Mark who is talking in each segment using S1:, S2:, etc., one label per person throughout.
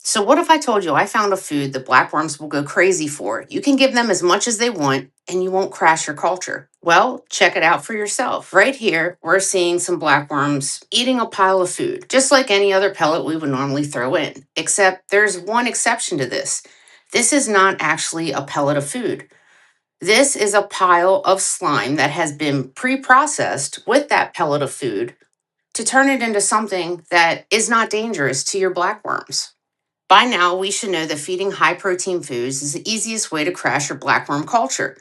S1: So, what if I told you I found a food that blackworms will go crazy for? You can give them as much as they want and you won't crash your culture. Well, check it out for yourself. Right here, we're seeing some blackworms eating a pile of food, just like any other pellet we would normally throw in. Except there's one exception to this. This is not actually a pellet of food. This is a pile of slime that has been pre processed with that pellet of food to turn it into something that is not dangerous to your blackworms. By now, we should know that feeding high protein foods is the easiest way to crash your blackworm culture.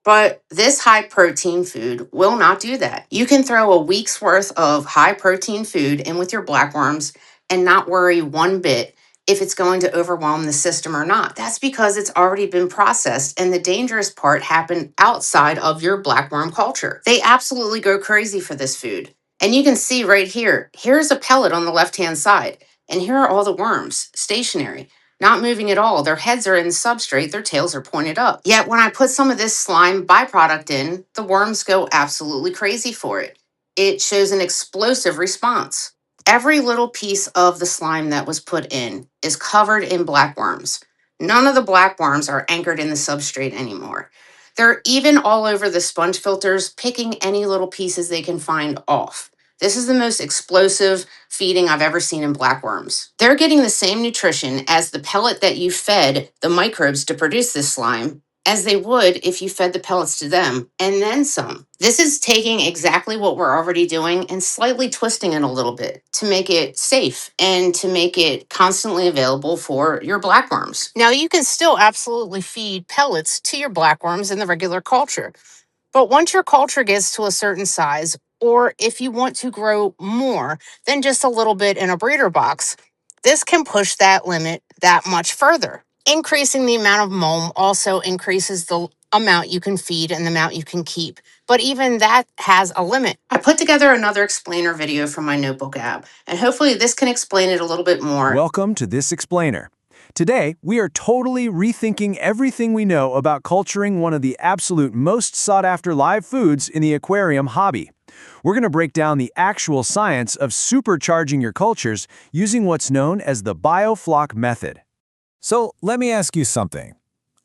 S1: But this high protein food will not do that. You can throw a week's worth of high protein food in with your blackworms and not worry one bit if it's going to overwhelm the system or not. That's because it's already been processed and the dangerous part happened outside of your blackworm culture. They absolutely go crazy for this food. And you can see right here, here's a pellet on the left hand side, and here are all the worms, stationary, not moving at all. Their heads are in substrate, their tails are pointed up. Yet when I put some of this slime byproduct in, the worms go absolutely crazy for it. It shows an explosive response. Every little piece of the slime that was put in is covered in blackworms. None of the blackworms are anchored in the substrate anymore. They're even all over the sponge filters, picking any little pieces they can find off. This is the most explosive feeding I've ever seen in blackworms. They're getting the same nutrition as the pellet that you fed the microbes to produce this slime as they would if you fed the pellets to them, and then some. This is taking exactly what we're already doing and slightly twisting it a little bit to make it safe and to make it constantly available for your blackworms. Now, you can still absolutely feed pellets to your blackworms in the regular culture, but once your culture gets to a certain size, or if you want to grow more than just a little bit in a breeder box, this can push that limit that much further. Increasing the amount of mulm also increases the amount you can feed and the amount you can keep. But even that has a limit. I put together another explainer video from my notebook app, and hopefully this can explain it a little bit more.
S2: Welcome to this explainer. Today, we are totally rethinking everything we know about culturing one of the absolute most sought-after live foods in the aquarium hobby. We're going to break down the actual science of supercharging your cultures using what's known as the biofloc method. So, let me ask you something.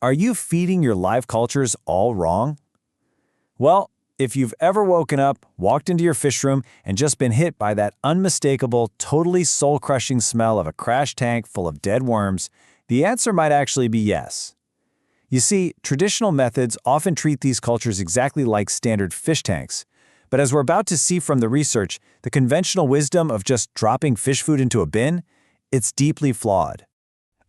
S2: Are you feeding your live cultures all wrong? Well, if you've ever woken up, walked into your fish room, and just been hit by that unmistakable, totally soul-crushing smell of a crash tank full of dead worms, the answer might actually be yes. You see, traditional methods often treat these cultures exactly like standard fish tanks. But as we're about to see from the research, the conventional wisdom of just dropping fish food into a bin, it's deeply flawed.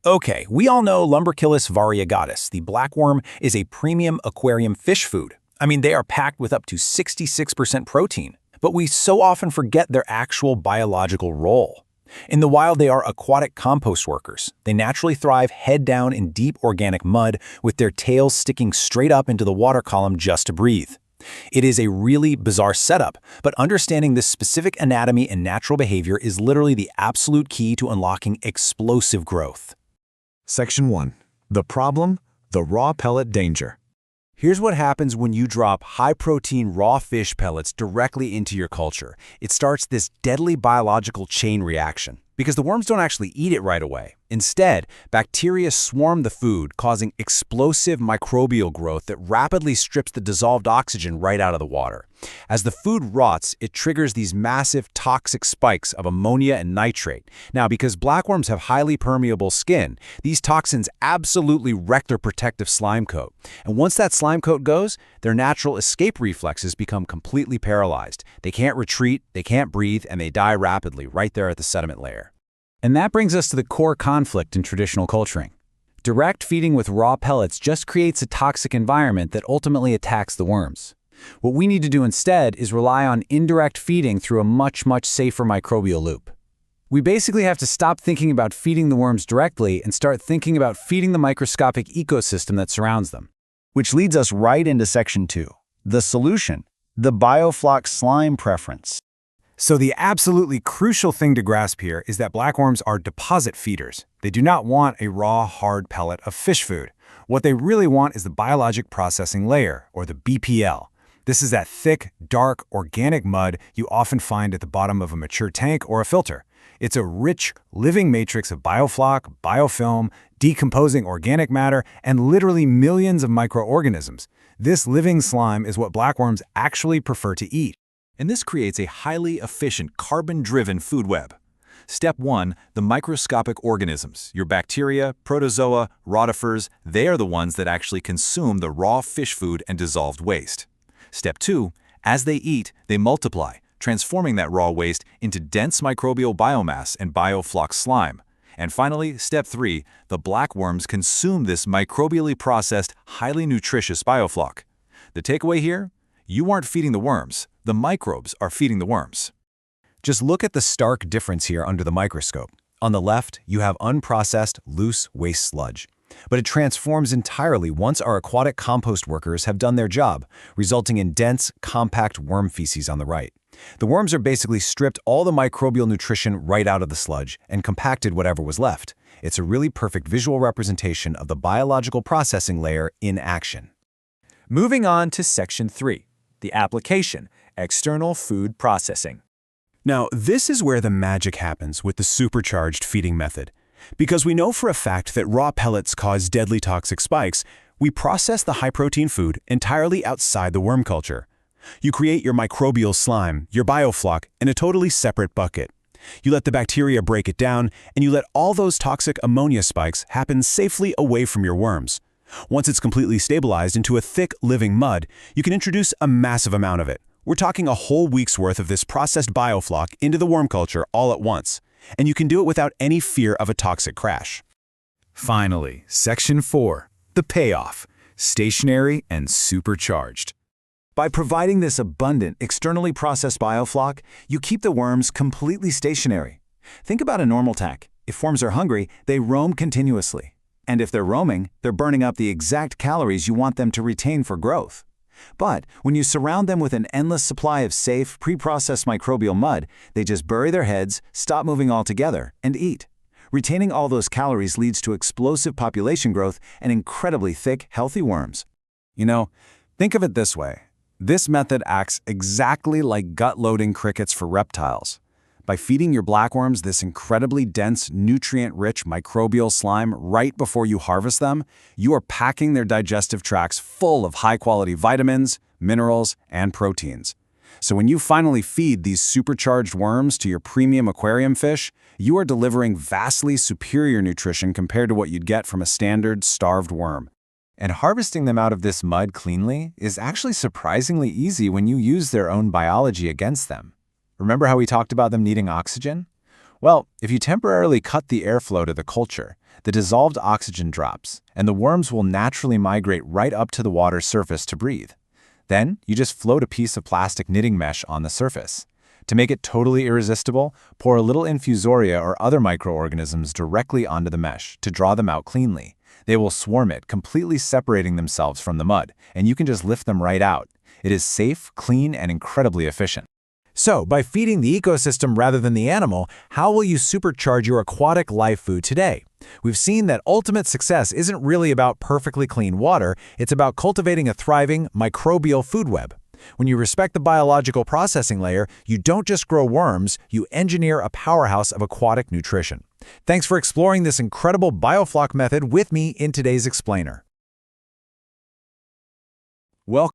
S2: Okay, we all know Lumbricillus variegatus, the blackworm, is a premium aquarium fish food. I mean, they are packed with up to 66% protein, but we so often forget their actual biological role. In the wild, they are aquatic compost workers. They naturally thrive head down in deep organic mud with their tails sticking straight up into the water column just to breathe. It is a really bizarre setup, but understanding this specific anatomy and natural behavior is literally the absolute key to unlocking explosive growth.
S3: Section 1. The problem, the raw pellet danger.
S2: Here's what happens when you drop high-protein raw fish pellets directly into your culture. It starts this deadly biological chain reaction, because the worms don't actually eat it right away. Instead, bacteria swarm the food, causing explosive microbial growth that rapidly strips the dissolved oxygen right out of the water. As the food rots, it triggers these massive toxic spikes of ammonia and nitrate. Now, because blackworms have highly permeable skin, these toxins absolutely wreck their protective slime coat. And once that slime coat goes, their natural escape reflexes become completely paralyzed. They can't retreat, they can't breathe, and they die rapidly right there at the sediment layer. And that brings us to the core conflict in traditional culturing. Direct feeding with raw pellets just creates a toxic environment that ultimately attacks the worms. What we need to do instead is rely on indirect feeding through a much safer microbial loop. We basically have to stop thinking about feeding the worms directly and start thinking about feeding the microscopic ecosystem that surrounds them.
S4: Which leads us right into Section 2, the solution, the biofloc slime preference.
S2: So the absolutely crucial thing to grasp here is that blackworms are deposit feeders. They do not want a raw, hard pellet of fish food. What they really want is the biologic processing layer, or the BPL. This is that thick, dark, organic mud you often find at the bottom of a mature tank or a filter. It's a rich, living matrix of biofloc, biofilm, decomposing organic matter, and literally millions of microorganisms. This living slime is what blackworms actually prefer to eat. And this creates a highly efficient, carbon-driven food web. Step 1, the microscopic organisms, your bacteria, protozoa, rotifers, they are the ones that actually consume the raw fish food and dissolved waste. Step 2, as they eat, they multiply, transforming that raw waste into dense microbial biomass and biofloc slime. And finally, step 3, the blackworms consume this microbially processed, highly nutritious biofloc. The takeaway here? You aren't feeding the worms, the microbes are feeding the worms.
S3: Just look at the stark difference here under the microscope. On the left, you have unprocessed, loose waste sludge. But it transforms entirely once our aquatic compost workers have done their job, resulting in dense, compact worm feces on the right. The worms are basically stripped all the microbial nutrition right out of the sludge and compacted whatever was left. It's a really perfect visual representation of the biological processing layer in action.
S2: Moving on to Section 3, the application, external food processing.
S3: Now, this is where the magic happens with the supercharged feeding method. Because we know for a fact that raw pellets cause deadly toxic spikes, we process the high-protein food entirely outside the worm culture. You create your microbial slime, your biofloc, in a totally separate bucket. You let the bacteria break it down, and you let all those toxic ammonia spikes happen safely away from your worms. Once it's completely stabilized into a thick, living mud, you can introduce a massive amount of it. We're talking a whole week's worth of this processed biofloc into the worm culture all at once. And you can do it without any fear of a toxic crash.
S2: Finally, Section 4, the payoff, stationary and supercharged. By providing this abundant, externally processed biofloc, you keep the worms completely stationary. Think about a normal tank. If worms are hungry, they roam continuously. And if they're roaming, they're burning up the exact calories you want them to retain for growth. But when you surround them with an endless supply of safe, pre-processed microbial mud, they just bury their heads, stop moving altogether, and eat. Retaining all those calories leads to explosive population growth and incredibly thick, healthy worms.
S3: You know, think of it this way. This method acts exactly like gut-loading crickets for reptiles. By feeding your blackworms this incredibly dense, nutrient-rich microbial slime right before you harvest them, you are packing their digestive tracts full of high-quality vitamins, minerals, and proteins. So when you finally feed these supercharged worms to your premium aquarium fish, you are delivering vastly superior nutrition compared to what you'd get from a standard, starved worm.
S2: And harvesting them out of this mud cleanly is actually surprisingly easy when you use their own biology against them. Remember how we talked about them needing oxygen? Well, if you temporarily cut the airflow to the culture, the dissolved oxygen drops, and the worms will naturally migrate right up to the water's surface to breathe. Then, you just float a piece of plastic knitting mesh on the surface. To make it totally irresistible, pour a little infusoria or other microorganisms directly onto the mesh to draw them out cleanly. They will swarm it, completely separating themselves from the mud, and you can just lift them right out. It is safe, clean, and incredibly efficient. So, by feeding the ecosystem rather than the animal, how will you supercharge your aquatic life food today? We've seen that ultimate success isn't really about perfectly clean water, it's about cultivating a thriving, microbial food web. When you respect the biological processing layer, you don't just grow worms, you engineer a powerhouse of aquatic nutrition. Thanks for exploring this incredible biofloc method with me in today's explainer. Welcome.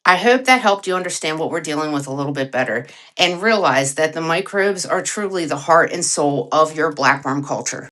S1: I hope that helped you understand what we're dealing with a little bit better and realize that the microbes are truly the heart and soul of your blackworm culture.